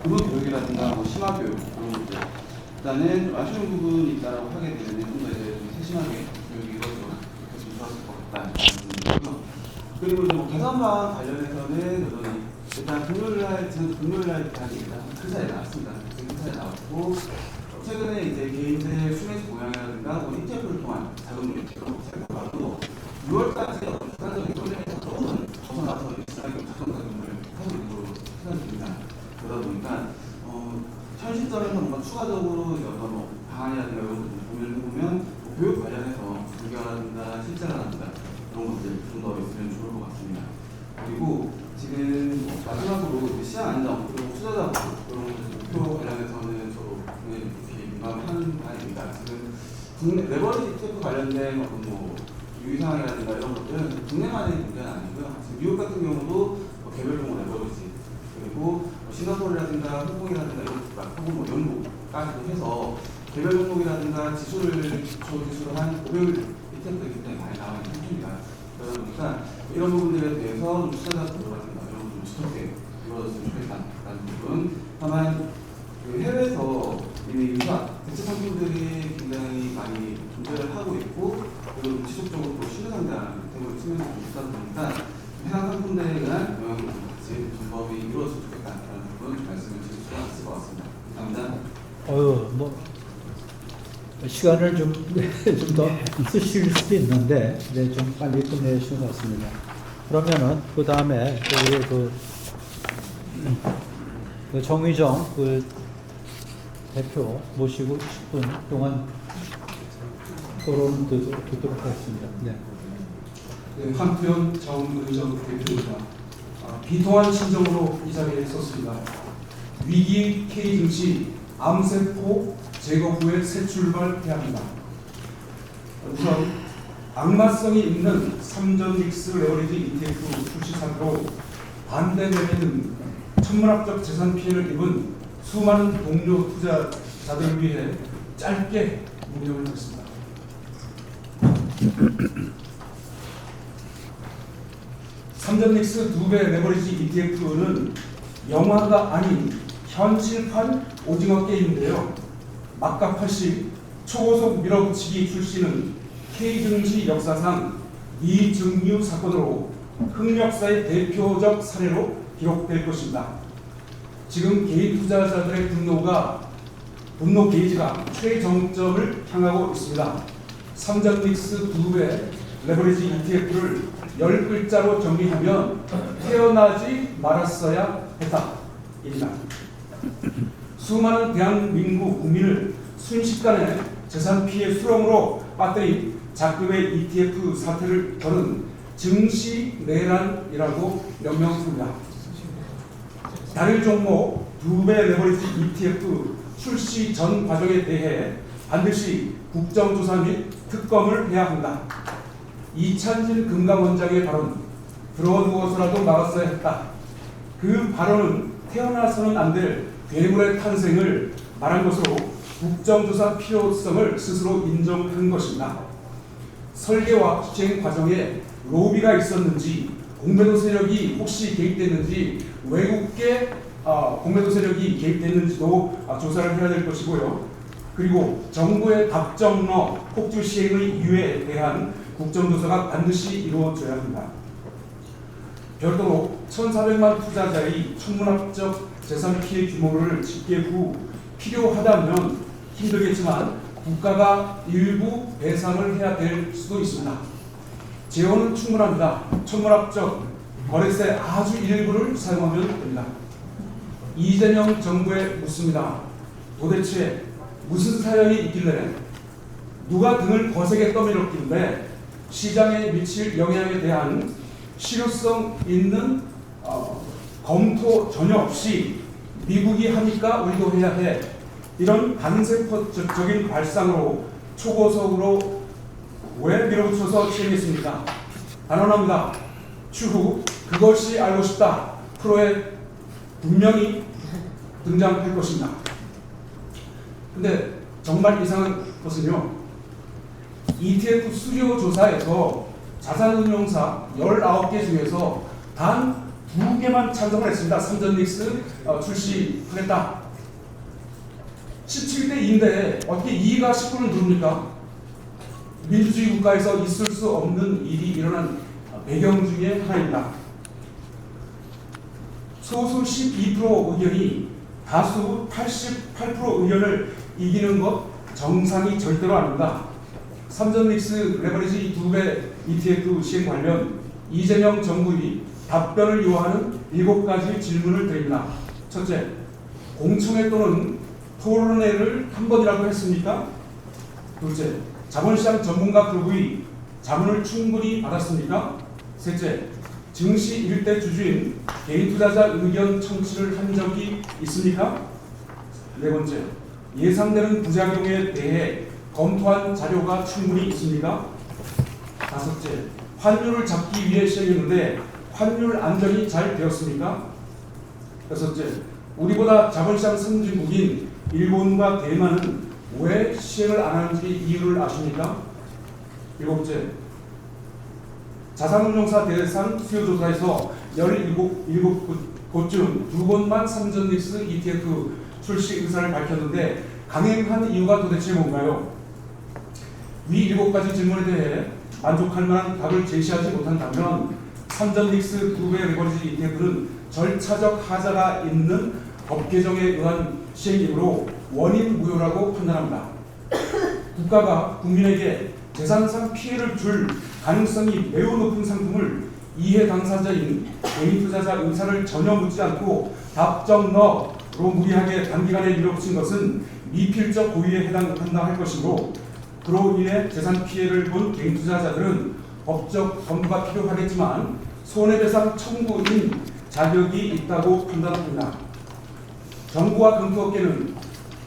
구분 교육이라든가 뭐 심화 교육 이런 것들 일단은 좀 아쉬운 부분이 있다라고 하게 되면 좀 더 이제 좀 세심하게 교육이 이루어졌으면 좋았을 것 같다는 부분이고요. 그리고 이제 뭐 개선방 관련해서는 여전히 일단 금요일날 대학이 일단 큰 사례 나왔습니다. 큰 사례 나왔고 최근에 이제 개인들 수매수 공약이라든가 뭐 ETF를 통한 자금을 생각하고 6월까지 어떤 주관적인 논의에서 조금 벗어나서 일상적인 자금을 하고 있는 걸로 생각됩니다. 그러다 보니까 현 시점에서 뭔가 추가적으로 어떤 뭐 방안이라든가 이런 것들 고민을 해보면 뭐 교육 관련해서 불교라든가 실제라든가 그런 것들 좀 더 있으면 좋을 것 같습니다. 그리고 지금 마지막으로 시장 안정 그리고 투자자 보호 이런 목표 관련해서는 저도 굉장히 민감한 바입니다. 지금 국내 레버리지 ETF 관련된 어떤 뭐 유의사항이라든가 이런 것들은 국내만의 문제는 아니고요. 지금 미국 같은 경우도 개별 종목 레버리지 그리고 싱가포르라든가 홍콩이라든가 이런 혹은 뭐 영국까지도 해서 개별 종목이라든가 지수를 기초지수로 한 고별 ETF이기 때문에 많이 나와 있는 상태입니다. 그러다 보니까 이런 부분들에 대해서 투자자 보호라든가 이런 좀 지속되게 이루어졌으면 좋겠다라는 부분. 다만 그 해외에서 이미 유사 대체 상품들이 굉장히 많이 존재를 하고 있고 그리고 지속적으로 또 신뢰 상대하는 대부분 측면이 좀 있다 보니까 해당 상품들에 대한 영향을 같이 준법이 이루어졌으면 좋겠다라는 부분 말씀을 드릴 수 있을 것 같습니다. 감사합니다. 시간을 좀 더 쓰실 수도 있는데, 네, 좀 빨리 끝내신 것 같습니다. 그러면은, 그 다음에, 우리 정의정 대표 모시고 10분 동안 토론 듣도록 하겠습니다. 네. 네, 한편 정의정 대표입니다. 비통한 심정으로 이 자리에 섰습니다. 위기 K 증시 암세포 제거 후에 새 출발해야 합니다. 우선 악마성이 있는 삼전 믹스 레버리지 ETF 출시 사태로 반대 매매는 천문학적 재산 피해를 입은 수많은 동료 투자자들을 위해 짧게 문명을 했습니다. 삼전 믹스 2배 레버리지 ETF는 영화가 아닌 현실판 오징어 게임인데요. 막가팔식 초고속 밀어붙이기 출시는 K증시 역사상 이증유 사건으로 흑역사의 대표적 사례로 기록될 것입니다. 지금 개인 투자자들의 분노 게이지가 최정점을 향하고 있습니다. 삼전 믹스 2배 레버리지 ETF를 10글자로 정리하면 태어나지 말았어야 했다. 입니다. 수많은 대한민국 국민을 순식간에 재산 피해 수렁으로 빠뜨린 작급의 ETF 사태를 겨눈 증시 내란이라고 명명합니다. 단일 종목 2배 레버리지 ETF 출시 전 과정에 대해 반드시 국정조사 및 특검을 해야 한다. 이찬진 금감원장의 발언, 들어누워서라도 막았어야 했다. 그 발언은 태어나서는 안 될 괴물의 탄생을 말한 것으로 국정조사 필요성을 스스로 인정한 것입니다. 설계와 시행 과정에 로비가 있었는지, 공매도 세력이 혹시 개입됐는지, 외국계 공매도 세력이 개입됐는지도 조사를 해야 될 것이고요. 그리고 정부의 답정너 폭주 시행의 이유에 대한 국정조사가 반드시 이루어져야 합니다. 별도로 1,400만 투자자의 천문학적 재산 피해 규모를 집계 후 필요하다면 힘들겠지만 국가가 일부 배상을 해야 될 수도 있습니다. 재원은 충분합니다. 천문학적 거래세 아주 일부를 사용하면 됩니다. 이재명 정부에 묻습니다. 도대체 무슨 사연이 있길래 누가 등을 거세게 떠밀었길래 시장에 미칠 영향에 대한 실효성 있는 검토 전혀 없이 미국이 하니까 우리도 해야 해. 이런 반세포적인 발상으로 초고속으로 왜 밀어붙여서 시행했습니까? 단언합니다. 추후 그것이 알고 싶다 프로에 분명히 등장할 것입니다. 근데 정말 이상한 것은요. ETF 수요 조사에서 자산운용사 19개 중에서 단 2개만 찬성을 했습니다. 삼전믹스 출시하겠다. 17대 2인데 어떻게 2가 19를 누릅니까? 민주주의 국가에서 있을 수 없는 일이 일어난 배경 중에 하나입니다. 소수 12% 의견이 다수 88% 의견을 이기는 것 정상이 절대로 아닙니다. 삼전믹스 레버리지 2배 ETF 시행 관련 이재명 정부의 답변을 요하는 7가지 질문을 드립니다. 첫째, 공청회 또는 토론회를 한 번이라도 했습니까? 둘째, 자본시장 전문가 그룹의 자문을 충분히 받았습니까? 셋째, 증시 일대 주주인 개인 투자자 의견 청취를 한 적이 있습니까? 네 번째, 예상되는 부작용에 대해 검토한 자료가 충분히 있습니까? 다섯째, 환율을 잡기 위해 시행했는데 환율 안정이 잘 되었습니까? 여섯째, 우리보다 자본시장 선진국인 일본과 대만은 왜 시행을 안 하는지 이유를 아십니까? 일곱째, 자산운용사 대상 수요조사에서 17곳 중 2곳만 삼전믹스 ETF 출시 의사를 밝혔는데 강행한 이유가 도대체 뭔가요? 위 7가지 질문에 대해 만족할 만한 답을 제시하지 못한다면 삼전믹스 2배 레버리지 ETF는 절차적 하자가 있는 법 개정에 의한 시행이므로 원인 무효라고 판단합니다. 국가가 국민에게 재산상 피해를 줄 가능성이 매우 높은 상품을 이해 당사자인 개인 투자자 의사를 전혀 묻지 않고 답정너로 무리하게 단기간에 밀어붙인 것은 미필적 고의에 해당한다 할 것이고, 그로 인해 재산 피해를 본 개인 투자자들은 법적 검토가 필요하겠지만 손해배상 청구인 자격이 있다고 판단합니다. 정부와 금투업계는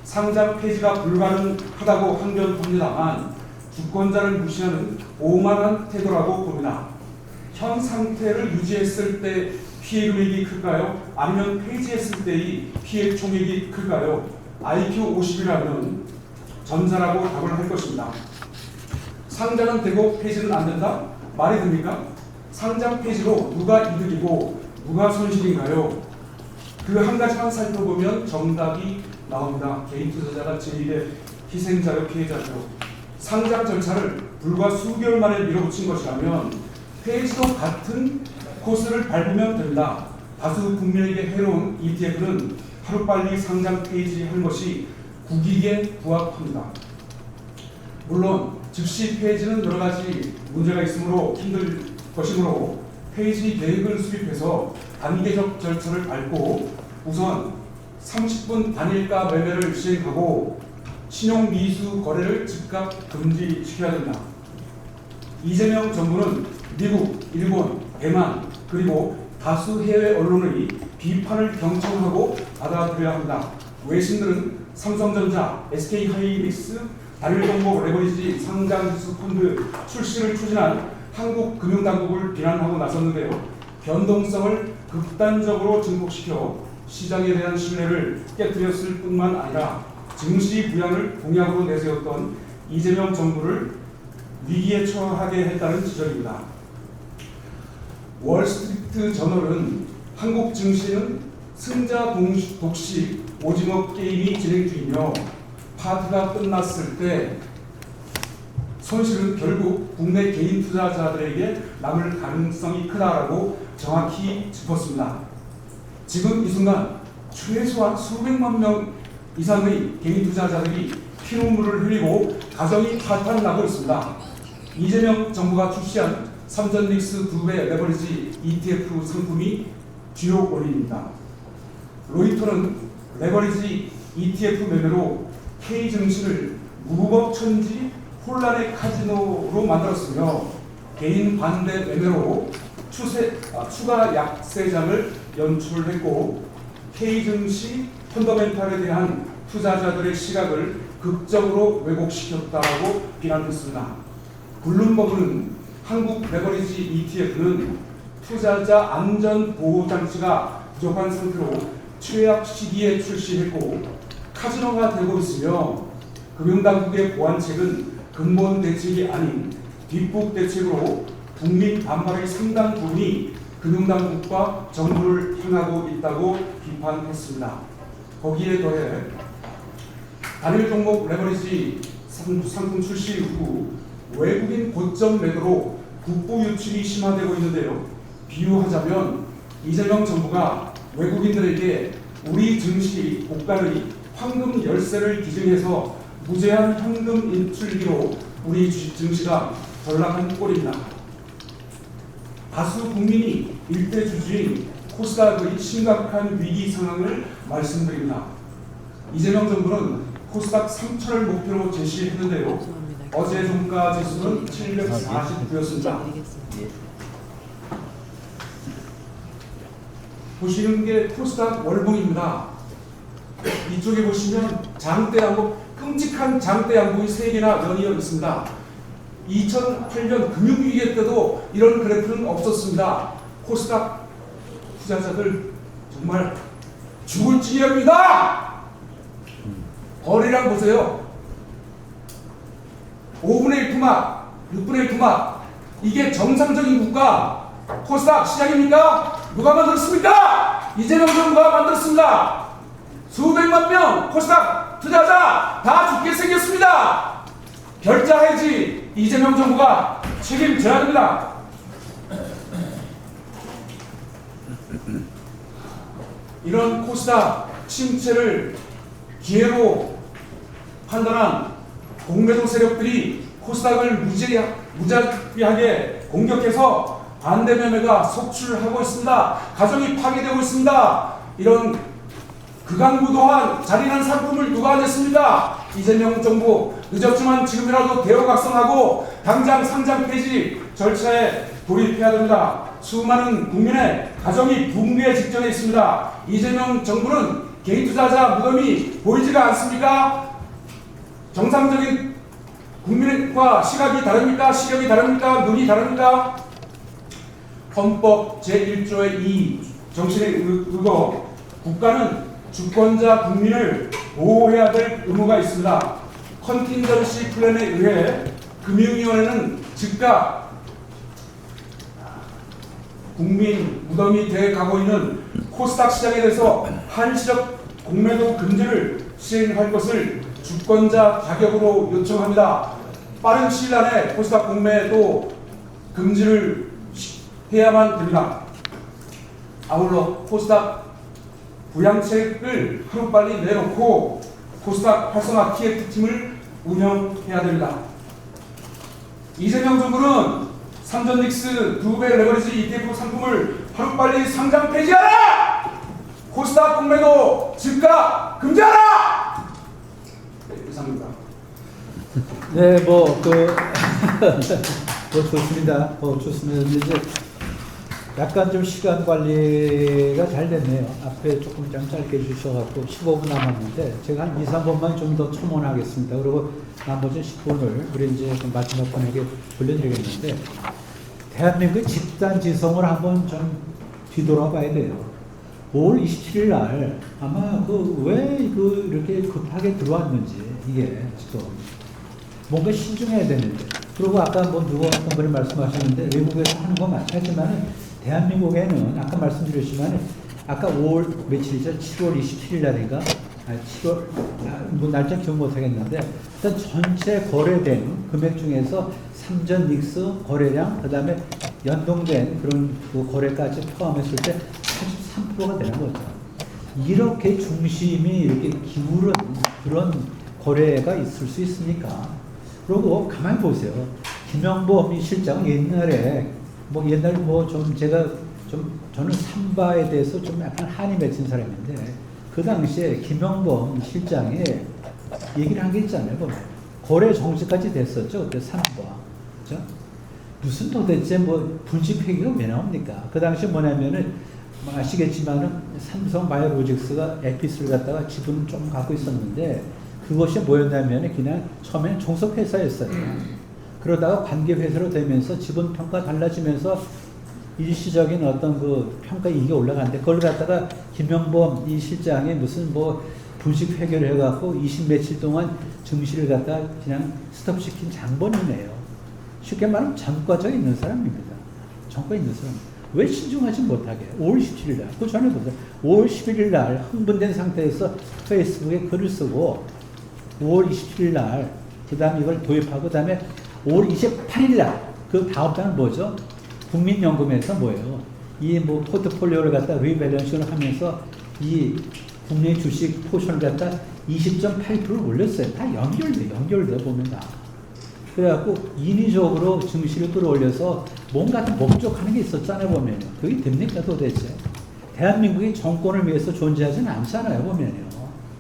상장 폐지가 불가능하다고 항변합니다만 주권자를 무시하는 오만한 태도라고 봅니다. 현 상태를 유지했을 때 피해 금액이 클까요? 아니면 폐지했을 때의 피해 총액이 클까요? IQ 50이라면 전자라고 답을 할 것입니다. 상장은 되고 폐지는 안 된다? 말이 됩니까? 상장 폐지로 누가 이득이고 누가 손실인가요? 그 한 가지만 살펴보면 정답이 나옵니다. 개인 투자자가 제1의 희생자요 피해자죠. 상장 절차를 불과 수개월 만에 밀어붙인 것이라면 폐지도 같은 코스를 밟으면 됩니다. 다수 국민에게 해로운 ETF는 하루빨리 상장 폐지할 것이 국익에 부합합니다. 물론 즉시 폐지는 여러 가지 문제가 있으므로 힘들 것이므로 폐지 계획을 수립해서 단계적 절차를 밟고 우선 30분 단일가 매매를 시행하고 신용 미수 거래를 즉각 금지시켜야 된다. 이재명 정부는 미국, 일본, 대만 그리고 다수 해외 언론의 비판을 경청하고 받아들여야 합니다. 외신들은 삼성전자, SK하이닉스, 단일공모 레버리지 상장지수 펀드 출시를 추진한 한국 금융당국을 비난하고 나섰는데요. 변동성을 극단적으로 증폭시켜 시장에 대한 신뢰를 깨뜨렸을 뿐만 아니라 증시 부양을 공약으로 내세웠던 이재명 정부를 위기에 처하게 했다는 지적입니다. 월스트리트 저널은 한국 증시는 승자 독식 오징어 게임이 진행 중이며 파티가 끝났을 때 손실은 결국 국내 개인 투자자들에게 남을 가능성이 크다라고 정확히 짚었습니다. 지금 이 순간 최소한 수백만 명 이상의 개인 투자자들이 피눈물을 흘리고 가정이 파탄나고 있습니다. 이재명 정부가 출시한 삼전믹스 2배 레버리지 ETF 상품이 주요 원인입니다. 로이터는 레버리지 ETF 매매로 K증시를 무법천지 혼란의 카지노로 만들었으며 개인 반대 매매로 추가 약세장을 연출했고 K증시 펀더멘탈에 대한 투자자들의 시각을 극적으로 왜곡시켰다고 비난했습니다. 블룸버그는 한국 레버리지 ETF는 투자자 안전 보호 장치가 부족한 상태로 최악 시기에 출시했고 카지노가 되고 있으며 금융당국의 보완책은 근본 대책이 아닌 뒷북 대책으로 국민 반발의 상당 부분이 금융당국과 정부를 향하고 있다고 비판했습니다. 거기에 더해 단일 종목 레버리지 상품 출시 후 외국인 고점 매도로 국부 유출이 심화되고 있는데요. 비유하자면 이재명 정부가 외국인들에게 우리 증시 고가의 황금 열쇠를 기증해서 무제한 현금 인출기로 우리 주식 증시가 전락한 꼴입니다. 다수 국민이 일대 주주인 코스닥의 심각한 위기 상황을 말씀드립니다. 이재명 정부는 코스닥 3천을 목표로 제시했는데요. 어제 종가 지수는 749였습니다. 보시는 게 코스닥 월봉입니다. 이쪽에 보시면 장대 양봉, 끔찍한 장대 양봉이 3개나 연이어 있습니다. 2008년 금융위기 때도 이런 그래프는 없었습니다. 코스닥 투자자들 정말 죽을 지경입니다. 거래량 보세요. 5분의 1 토막, 6분의 1 토막. 이게 정상적인 국가 코스닥 시장입니까? 누가 만들었습니까? 이재명 정부가 만들었습니다. 수백만 명 코스닥 투자자 다 죽게 생겼습니다. 결자해지 이재명 정부가 책임져야 됩니다. 이런 코스닥 침체를 기회로 판단한 공매도 세력들이 코스닥을 무자비하게 공격해서 반대 매매가 속출하고 있습니다. 가정이 파괴되고 있습니다. 이런 극악무도한 잔인한 상품을 누가 냈습니까? 이재명 정부 늦었지만 지금이라도 대우각성하고 당장 상장 폐지 절차에 돌입해야 됩니다. 수많은 국민의 가정이 붕괴 직전에 있습니다. 이재명 정부는 개인 투자자 무덤이 보이지가 않습니까? 정상적인 국민과 시각이 다릅니까? 시력이 다릅니까? 눈이 다릅니까? 헌법 제1조의 2 정신에 의거 국가는 주권자 국민을 보호해야 될 의무가 있습니다. 컨틴전시 플랜에 의해 금융위원회는 즉각 국민 무덤이 돼 가고 있는 코스닥 시장에 대해서 한시적 공매도 금지를 시행할 것을 주권자 자격으로 요청합니다. 빠른 시일 안에 코스닥 공매도 금지를 해야만 됩니다. 아울러 코스닥 부양책을 하루빨리 내놓고 코스닥 활성화 TF팀을 운영해야 됩니다. 이재명 정부는 삼전닉스 2배 레버리지 ETF 상품을 하루빨리 상장 폐지하라! 코스닥 공매도 즉각 금지하라! 네, 이상입니다. 네, 뭐 좋습니다. 좋습니다. 이제 약간 좀 시간 관리가 잘 됐네요. 앞에 조금 좀 짧게 주셔갖고 15분 남았는데 제가 한 2, 3분만 좀 더 첨언하겠습니다. 그리고 나머지 10분을 우리 이제 마지막 분에게 돌려드리겠는데 대한민국 집단 지성을 한번 좀 뒤돌아봐야 돼요. 5월 27일 날 아마 왜 이렇게 급하게 들어왔는지 이게 지금 뭔가 신중해야 되는데 그리고 아까 누가 어떤 분이 말씀하셨는데 외국에서 하는 거 맞지만 대한민국에는 아까 말씀드렸지만 아까 5월 며칠이죠? 7월 27일 날인가? 7월 날짜 기억 못하겠는데 일단 전체 거래된 금액 중에서 삼전 닉스 거래량 그 다음에 연동된 그런 그 거래까지 포함했을 때 43%가 되는 거죠. 이렇게 중심이 이렇게 기울은 그런 거래가 있을 수 있습니까? 그리고 가만히 보세요. 김영범 실장 옛날에 저는 삼바에 대해서 좀 약간 한이 맺힌 사람인데 그 당시에 김영범 실장이 얘기를 한 게 있잖아요. 보면 거래 정지까지 됐었죠. 그때 삼바. 그렇죠? 무슨 도대체 불집회계가 왜 나옵니까? 그 당시 뭐냐면은 아시겠지만은 삼성 바이오로직스가 에피스를 갖다가 지분을 좀 갖고 있었는데 그것이 뭐였냐면은 그냥 처음에는 종속회사였어요. 그러다가 관계회사로 되면서 지분 평가 달라지면서 일시적인 어떤 그 평가 이익이 올라갔는데 그걸 갖다가 김영범 이 실장이 무슨 분식 회계를 해갖고 20 며칠 동안 증시를 갖다 그냥 스톱시킨 장본이네요. 쉽게 말하면 전과적에 있는 사람입니다. 전과에 있는 사람. 왜 신중하지 못하게? 5월 17일 날, 그 전에 보세요. 5월 11일 날 흥분된 상태에서 페이스북에 글을 쓰고 5월 27일 날 그 다음에 이걸 도입하고 그 다음에 5월 28일 날 그 다음 달은 뭐죠? 국민연금에서 뭐예요? 이 뭐 포트폴리오를 갖다 리밸런싱을 하면서 이 국내 주식 포션을 갖다 20.8%를 올렸어요. 다 연결돼 보면 다. 그래갖고 인위적으로 증시를 끌어올려서 뭔가 좀 목적하는 게 있었잖아요, 보면요. 그게 됩니까, 도대체? 대한민국이 정권을 위해서 존재하지는 않잖아요, 보면요.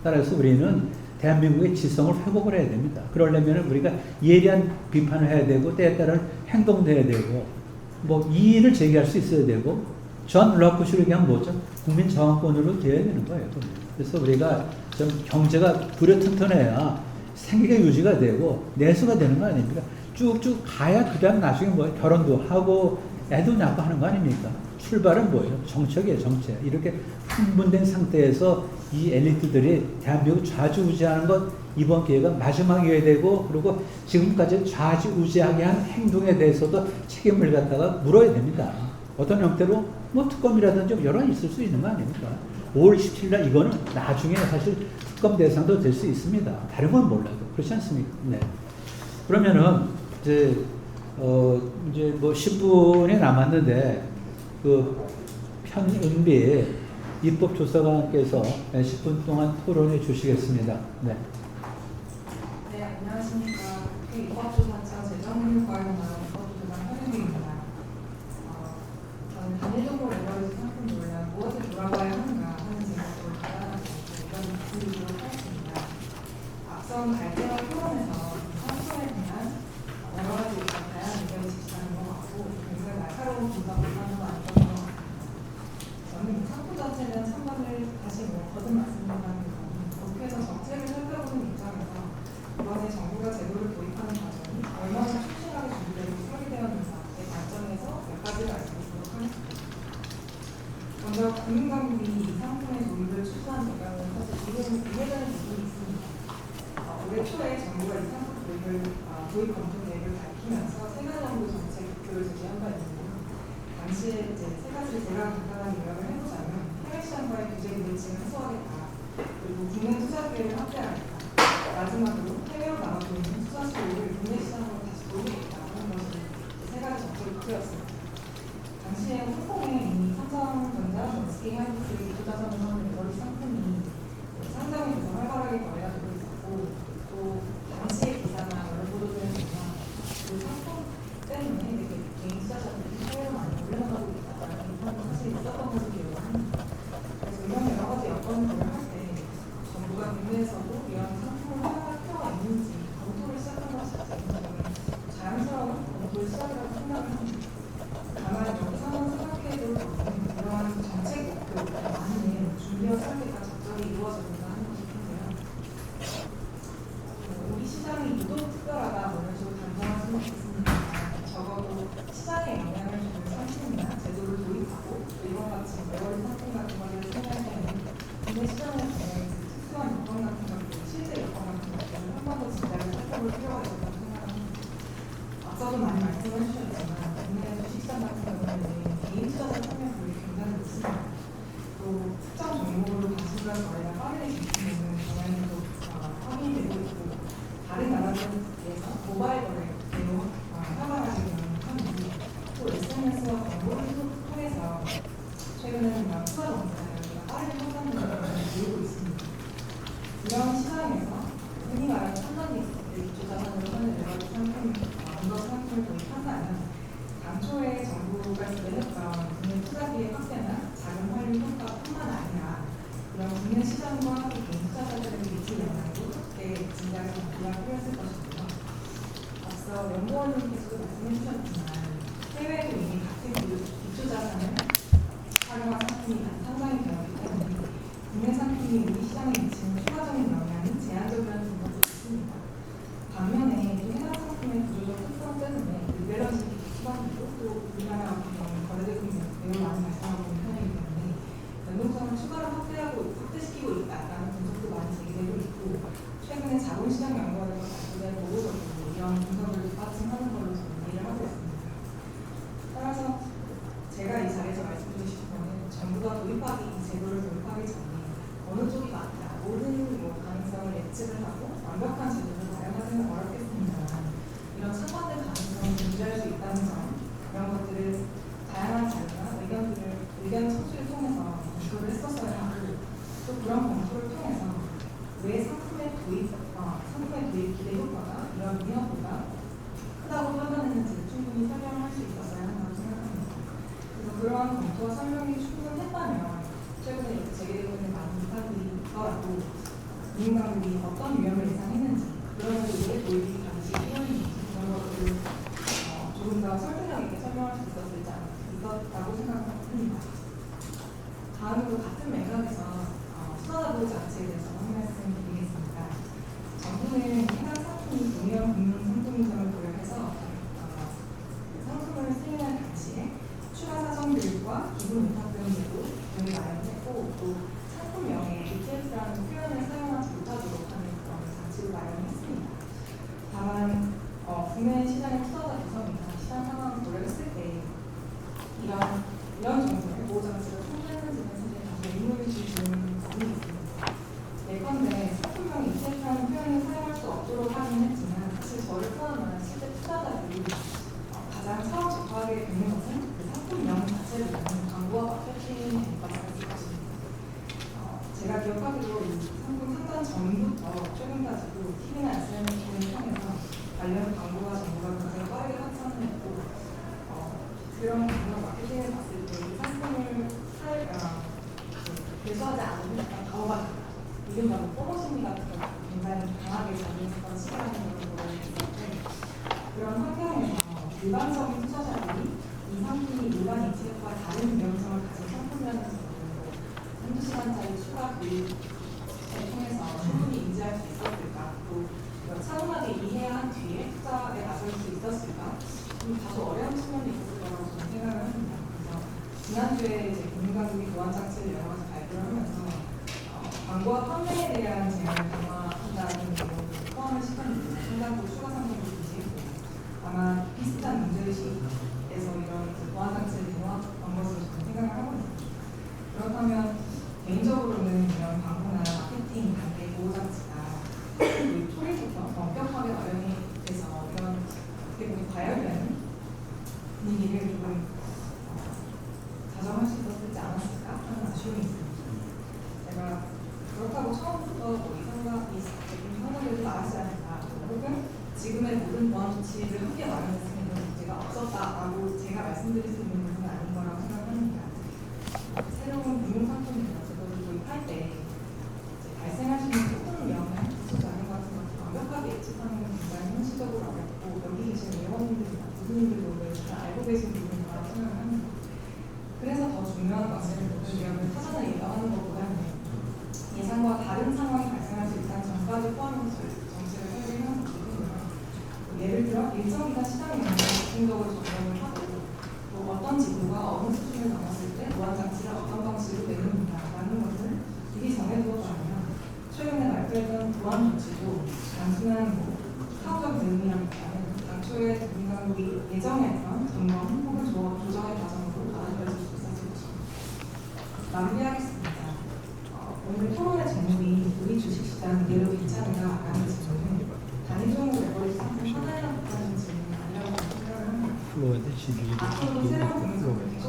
따라서 우리는 대한민국의 지성을 회복을 해야 됩니다. 그러려면 우리가 예리한 비판을 해야 되고, 때에 따른 행동도 해야 되고, 뭐, 이의를 제기할 수 있어야 되고, 전 럭크쇼를 그냥 뭐죠? 국민 저항권으로 되어야 되는 거예요, 보면. 그래서 우리가 좀 경제가 뚜렷튼튼해야 생계가 유지가 되고 내수가 되는 거 아닙니까? 쭉쭉 가야 그 다음 나중에 뭐 결혼도 하고 애도 낳고 하는 거 아닙니까? 출발은 뭐예요? 정책이에요, 정책. 이렇게 흥분된 상태에서 이 엘리트들이 대한민국 좌지우지하는 것 이번 기회가 마지막이어야 되고, 그리고 지금까지 좌지우지하게 한 행동에 대해서도 책임을 갖다가 물어야 됩니다. 어떤 형태로 뭐 특검이라든지 여러 가지 있을 수 있는 거 아닙니까? 5월 17일 날 이거는 나중에 사실 특검 대상도 될 수 있습니다. 다른 건 몰라도. 그렇지 않습니까? 네. 그러면은, 이제 뭐 10분이 남았는데, 그 편은비 입법조사관께서 10분 동안 토론해 주시겠습니다. 네. 네, 안녕하십니까. 입법조사처 재정관련 입법조사관 현은비입니다. 저는 단일정보 레버리지 상품 논란 무엇을 돌아봐야 하는가 하는 제목으로 이런 드리도록 하겠습니다. 앞선 갈대와 토론에서 상품에 대한 여러 가지 다양한 의견을 제시하는 것 같고 굉장히 날카로운 분석을 하는 거 아니었던 것 같습니다. 저는 상품 자체에 대한 참관을 다시 거듭 말씀드리면 국회에서 정책을 살펴보는 입장에서 이번에 정부가 제도를 도입하는 과정이 얼마나 충실하게 준비되고 설계되었는가의 관점에서 몇 가지를 말씀드리도록 하겠습니다. 먼저 금융당국이 이 상품의 도입을 추진한 배경은 사실 이해되는 부분이 있습니다. 올해 초에 정부가 이 상품 도입 검토 계획을 밝히면서 세 가지 정도 정책 목표를 제시한 바 있는데요. 당시에 이제 세 가지를 제가 간단하게 요약을 해보자면 해외 시장과의 규제 부딪힘을 해소하겠다. 그리고 국내 투자 기회를 확대하겠다. 마지막으로 해외로 나가고 있는 투자 수요를 국내 시장으로 다시 돌리겠다 하는 것이 세 가지 정책 목표였습니다. 당시에 홍콩에 이미 삼성전자, SK하이닉스 투자자문을 하는 여러 상품이 상장이 돼서 활발하게 거래가 되고 있었고, 또 당시의 기사나 여러 보도들을 보면 그 상품 때문에 개인 투자자들이 해외로 많이 올려나가고 있다는 비판도 사실 있었던 것으로 기억을 합니다. 그래서 이런 여러 가지 여건을 고려할 때 정부가 국내에서도 이런 상품을 활용할 필요가 있는지 검토를 시작한 것이 자연스러운 검토의 시작이라고 생각을 합니다. 다만 여기서는 생각해볼 부분은 이러한 정책 목표가 아닌 준비와 설계가 적절히 이루어져야 하는 것이 큰데요. 우리 시장이 유독 특별하다 뭐 이런 식으로 단정할 수는 없습니다. 적어도 시장에 영향을 주는 상품이나 제도를 도입하고 이와 같이 레버리 상품 같은 것을 생각할 때는 국내 시장에 굉장히 특수한 여건 같은 것들, 실제 여건 같은 것들을 한 번 더 진작에 살펴볼 필요가 있다고 생각합니다. 앞서도 많이 말씀을 해주셨지만 국내 주식시장 같은 경우에는 개인 투자자 참여율이 굉장히 높습니다. 또 특정 종목으로 단순한 거래가 빠르게 진행되는 경향도 확인되고 있고, 다른 나라들에 비해서 모바일 거래로 활발하게 하는데, 또 SNS와 광고를 통해서 최근에는 투자 정보가 빠르게 확산되는 것을 보이고 있습니다. 이런 시장에서 흔히 말하는 펀드 투자산으로 하는 여러 가지 상품을 도입한다면 당초에 정부가 내렸던 국내 투자비의 확대나 자금 활용 효과뿐만 아니라 이런 국내 시장과 개인 투자자들에게 미칠 영향도 크게 진작에 고려가 필요했을 것이고요. 앞서 연구원님께서도 말씀해 주셨지만 해외에도 이미 같은 기초자산을 활용한 상품이 상장이 되었기 때문에 국내 상품이 우리 시장에 미치는 추가적인 영향은 제한적이라는 생각도 있습니다. 반면에 또 해당 상품의 구조적 특성 때문에 리밸런싱 기반으로 또 우리나라 같은 경우는 거래대금이 매우 많이 발생하고 있는 편이기 때문에 변동성을 추가로 확대시키고 있다라는 분석도 많이 제기되고 있고, 최근에 자본시장연구원에서 발표된 보고서도 이런 분석을 뒷받침하는 걸로 저는 이해를 하고 있습니다. 따라서 제가 이 자리에서 예측을 하고 완벽한 제도를 마련하기는 어렵겠습니다만 이런 상반된 가능성을 존재할 수 있다는 점, 이런 것들을 다양한 자료나 의견 청취를 통해서 검토를 했었어야 하고 또 그런 검토를 통해서 왜 상품의 도입 기대 효과가 이런 위협보다 크다고 판단했는지 충분히 설명할 수 있었어야 한다고 생각합니다. 그래서 그러한 검토와 설명이 충분했다면 최근에 제기되고 있는 많은 비판들이 있더라도 국민당국이 어떤 위험을 예상했는지 그러면서 왜 도입이 당시 필요했는지 그런 것들을 조금 더 설득력 있게 설명할 수 있었다고 생각합니다. 다음으로 같은 맥락에서 수사자보호 장치에 대해서 한 말씀 드리겠습니다. 정부는 해당 상품이 동일한 금융 상품인 점을 고려해서 상품을 수행할 당시에 추가 사정 교육과 기본 위탁 등을 마련했고 또 상품명에 ETF라는 표현을 사용하지 못하도록 하는 그런 장치를 마련했습니다. 다만 국내 시장의 투자자 구성이나 시장 상황을 고려했을 때 이런 정도의 보호 장치가 충분했는지는 사실 다소 의문이 드는 부분이 있습니다. 예컨대 상품명 ETF라는 표현을 사용할 수 없도록 하긴 했지만 사실 저를 포함한 실제 투자자들이 가장 처음 접하게 되는 것은 그 상품명 자체를 보는 광고와 마케팅의 대가가 있을 것입니다. 제가 기억하기로 이 상품 상장 전부터 최근까지도 TV나 SNS를 통해서 관련 광고와 정보가 굉장히 빠르게 확산을 했고 그런 광고 마케팅을 봤을 때 이 상품을 개소하지 않으면 광고가 이른바 포모 심리 같은 거 굉장히 강하게 작용했던 시간이 있는 걸로 했었는데 그런 환경에서 일반적인 투자자들이 이 상품이 일반 ETF와 다른 위험성을 가진 상품이라는 한두 시간짜리 추가 교육을 통해서 충분히 인지할 수 있었을까? 또 차분하게 이해한 뒤에 투자에 나설 수 있었을까? 좀 다소 어려운 측면이 있을 거라고 저는 생각을 합니다. 그래서 지난주에 금융당국이 보안 장치를 여러 가지 발표를 하면서 광고와 판매에 대한 제한을 강화한다는 내용을 포함을 시켰는데 상당히 추가 상품을 제시했고 아마 비슷한 문제의식에서 이런 보안 장치를 강화한 것으로 저는 생각을 하고 있습니다. 그렇다면 개인적으로는 이런 광고나 마케팅 단계 보호 장치가 초기부터 엄격하게 마련이 돼서 이런 어떻게 보면 과열되는 분위기를 조금 자정할 수 있었지 않았을까 하는 아쉬움이 있습니다. 제가 그렇다고 처음부터 이 상황을 나가지 않을까 혹은 지금의 모든 보안 조치를 함께 마련했으면 문제가 없었다라고 제가 말씀드릴 수 있는 부분은 아닌 거라고 생각합니다. 새로운 금융상품이나 제도를 도입할 때 발생할 수 있는 조금 위험한 기술 자료 같은 것을 완벽하게 예측하는 건 굉장히 현실적으로 어렵고 여기 계신 회원님들이나 교수님들도 잘 알고 계신 부분이라고 생각을 합니다. 그래서 더 중요한 것은 모든 위험을 사전에 예방하는 것보다는 예상과 다른 상황이 발생할 수 있다는 점까지 포함해서 정책을 설계하는 부분이고요. 예를 들어 일정 기간 시장 영향을 집중적으로 적용을 하고 또 어떤 지표가 어느 수준을 넘었을 때 보안 장치를 어떤 방식으로 내놓는다라는 것을 미리 정해두었다면 최근에 발표했던 보안 조치도 단순한 사후적 대응이라기보다는 당초에 금융당국이 예정했던 점검 혹은 조정의 과정으로 받아들여질 수 있었을 것입니다. 마무리하겠습니다. 오늘 토론의 제목이 우리 주식시장 이대로 괜찮은가라는 질문은 단위적으로 내버릴 상품 하나에만 국한된 질문이 아니라고 생각을 합니다. 앞으로 새로운 금융상품이 계속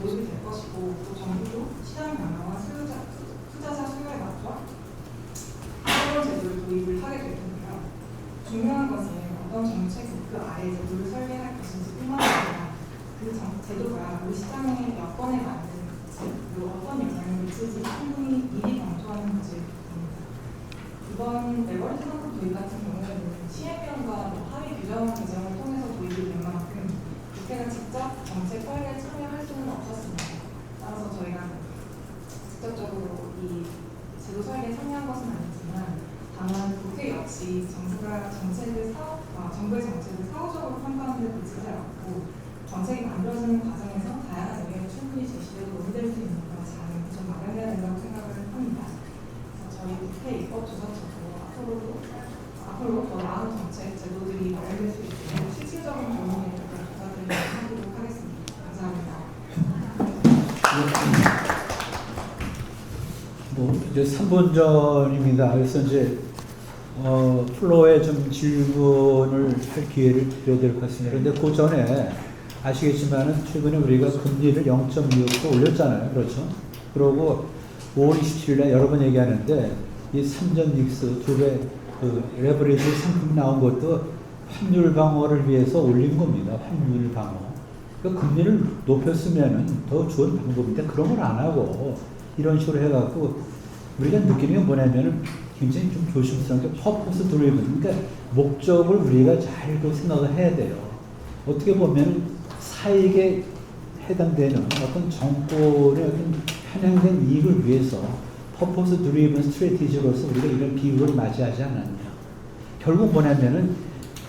도입이 될 것이고 또 정부도 시장 변화와 투자자 수요에 맞춰 새로운 제도를 도입을 하게 될 텐데요. 중요한 것은 어떤 정책 그 아래 제도를 설계할 것인지 뿐만 아니라 그 제도가 우리 시장의 여건에 맞는 그리고 어떤 영향을 미칠지 충분히 미리 검토하는 문제입니다. 이번 레버리지 상품 도입 같은 경우에는 시행령과 합의 규정 개정을 통해서 도입이 된 만큼 국회가 직접 정책 설계에 참여할 수는 없었습니다. 따라서 저희가 직접적으로 이 제도 설계에 참여한 것은 아니지만 다만 국회 역시 정부의 정책을 사후적으로 평가하는 데 그치지 않고 정책이 만들어지는 과정에서 다양한 의견이 충분히 제시되고 논의될 수 있는 그런 장을 좀 마련해야 된다고 생각을 합니다. 그래서 저희 국회 입법조사처도 앞으로 더 나은 정책, 제도들이 마련될 수 있도록 실질적인 도움이 되도록 부탁드리도록 하겠습니다. 감사합니다. 뭐 이제 3분 전입니다. 그래서 이제 플로어에 좀 질문을 할 기회를 드려야 될 것 같습니다. 그런데 그 전에 아시겠지만은 최근에 우리가 금리를 0.25로 올렸잖아요. 그렇죠? 그러고 5월 27일에 여러 번 얘기하는데 이 3전 닉스 2배 그 레버리지 상품 나온 것도 환율 방어를 위해서 올린 겁니다. 환율 방어. 그러니까 금리를 높였으면은 더 좋은 방법인데 그런 걸 안 하고 이런 식으로 해갖고 우리가 느끼는 게 뭐냐면은 굉장히 좀 조심스러운 게 퍼포스 드리븐. 그러니까 목적을 우리가 잘 그 생각을 해야 돼요. 어떻게 보면 사익에 해당되는 어떤 정권의 어떤 편향된 이익을 위해서 퍼포스 드리븐 스트래티지로서 우리가 이런 비율을 맞이하지 않았냐. 결국 뭐냐면은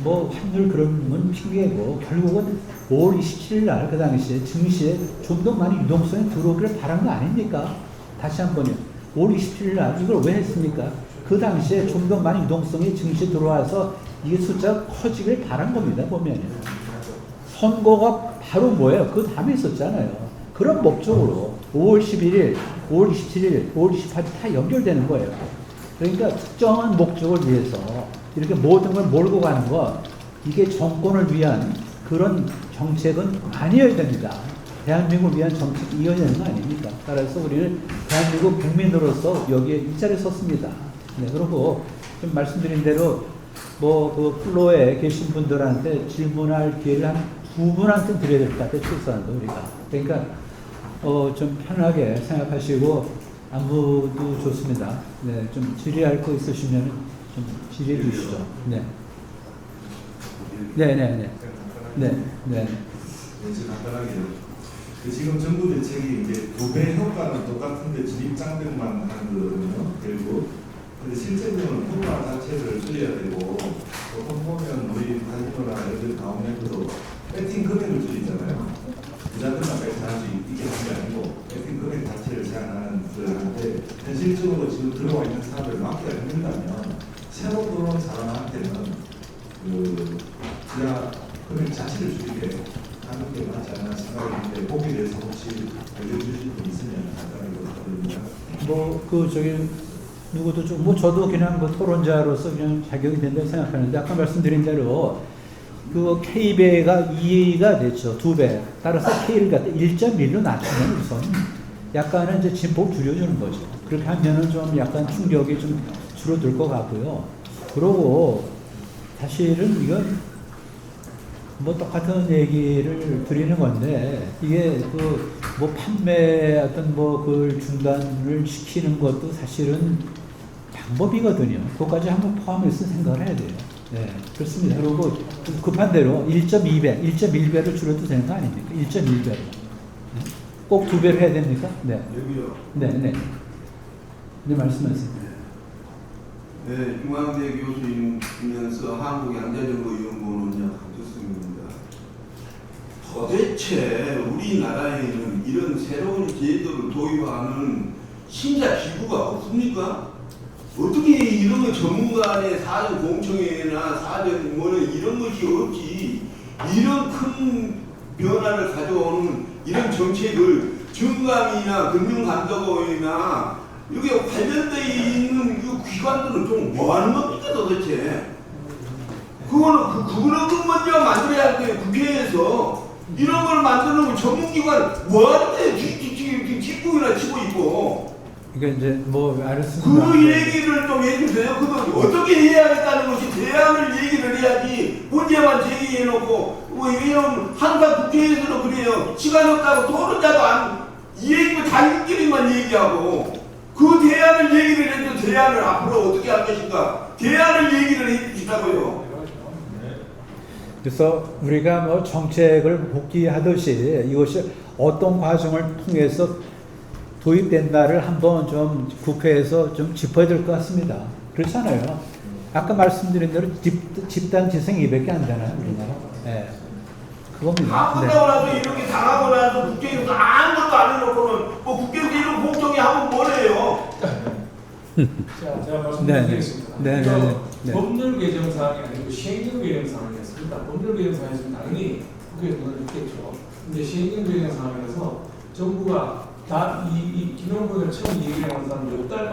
뭐 환율 그런 건 핑계고 결국은 5월 27일 날 그 당시에 증시에 좀 더 많이 유동성이 들어오기를 바란 거 아닙니까? 다시 한 번요. 5월 27일 날 이걸 왜 했습니까? 그 당시에 좀 더 많이 유동성이 증시에 들어와서 이게 숫자가 커지길 바란 겁니다. 보면요. 선거가 바로 뭐예요? 그 다음에 있었잖아요. 그런 목적으로 5월 11일, 5월 27일, 5월 28일 다 연결되는 거예요. 그러니까 특정한 목적을 위해서 이렇게 모든 걸 몰고 가는 거 이게 정권을 위한 그런 정책은 아니어야 됩니다. 대한민국을 위한 정책이어야 되는 거 아닙니까? 따라서 우리는 대한민국 국민으로서 여기에 이 자리에 섰습니다. 네, 그리고 좀 말씀드린 대로 뭐 그 플로어에 계신 분들한테 질문할 기회를 한 두 분한테 드려야 될 것 같아요. 최소한도 우리가. 그러니까 좀 편하게 생각하시고 아무도 좋습니다. 네, 좀 질의할 거 있으시면 좀 질의해 주시죠. 네. 네, 네, 네. 네, 네. 네, 간단하게요. 지금 정부 대책이 이제 2배 효과는 똑같은데 진입장벽만 하는 거거든요. 결국. 근데 실제로는 효과 자체를 줄여야 되고, 보통 보면 우리 카지노나 이런 데 나오면서도 배팅 금액을 줄이잖아요. 부자들만 배팅할 수 있게 하는 게 아니고, 배팅 금액 자체를 제한하는 것을 하는데, 현실적으로 지금 들어와 있는 사업을 막기가 힘들다면, 새로 들어온 사람한테는 그 부자 금액 자체를 줄이게 하는 게 맞지 않나 생각이 드는데, 거기에 대해서 혹시 알려주실 분 있으면 간단하게 부탁드립니다. 누구도 좀, 저도 그냥 토론자로서 그냥 자격이 된다고 생각하는데, 아까 말씀드린 대로, K배가 2가 됐죠. 2배. 따라서 K를 갖다 1.1로 낮추면 우선 약간은 이제 진폭을 줄여주는 거죠. 그렇게 하면은 좀 약간 충격이 좀 줄어들 것 같고요. 그러고, 사실은 이건 똑같은 얘기를 드리는 건데, 이게 판매 어떤 그걸 중단을 시키는 것도 사실은 방법이거든요. 그것까지 한번 포함해서 생각을 해야 돼요. 네, 그렇습니다. 그리고 급한 대로 1.2배, 1.1배로 줄여도 되는 거 아닙니까? 1.1배로. 네? 꼭 2배로 해야 됩니까? 네. 여기요. 네, 네. 네, 말씀하세요. 네, 중앙대 교수이면서 한국양자정보위원회는 강조승입니다. 도대체 우리나라에는 이런 새로운 제도를 도입하는 심사 기구가 없습니까? 어떻게 이런 거 전문가의 사전 공청회나 사전 뭐는 이런 것이 없지, 이런 큰 변화를 가져오는 이런 정책을 증감이나 금융감독원이나 이게 관련되어 있는 이 기관들은 좀 뭐 하는 겁니까 도대체? 그거는 먼저 만들어야 할 거예요. 국회에서 이런 걸 만드는 전문기관 뭐 하는데 직국이나 치고 있고. 그러니까 이제 알았습니다. 그 얘기를 좀 해주세요. 그거 어떻게 해야겠다는 것이 대안을 얘기를 해야지. 문제만 제기해놓고 이런 항상 국회에서도 그래요. 시간 없다고 토론자도 이 얘기만 자기끼리만 얘기하고 그 대안을 얘기를 해도 대안을 앞으로 어떻게 할 것인가 대안을 얘기를 해주시다고요. 그래서 우리가 정책을 복귀하듯이 이것이 어떤 과정을 통해서 도입된다를 한번 좀 국회에서 좀 짚어야 될 것 같습니다. 그렇잖아요. 아까 말씀드린 대로 집단 지성이 200개 안 되나요, 우리나라? 네. 그겁니다. 다 끝나고 나서 이렇게 당하고 나서 국회에서 아무것도 안 해놓고는 국회에서 이런 공정이 하면 뭐래요? 제가 말씀드리겠습니다. 네. 법률 개정 사항이 아니고 시행령 개정 사항이었습니다. 법률 개정 사항에서는 당연히 국회에서 논의했겠죠. 근데 시행령 개정 사항이라서 정부가 이 기능분을 처음 얘기하는 사람 몇 달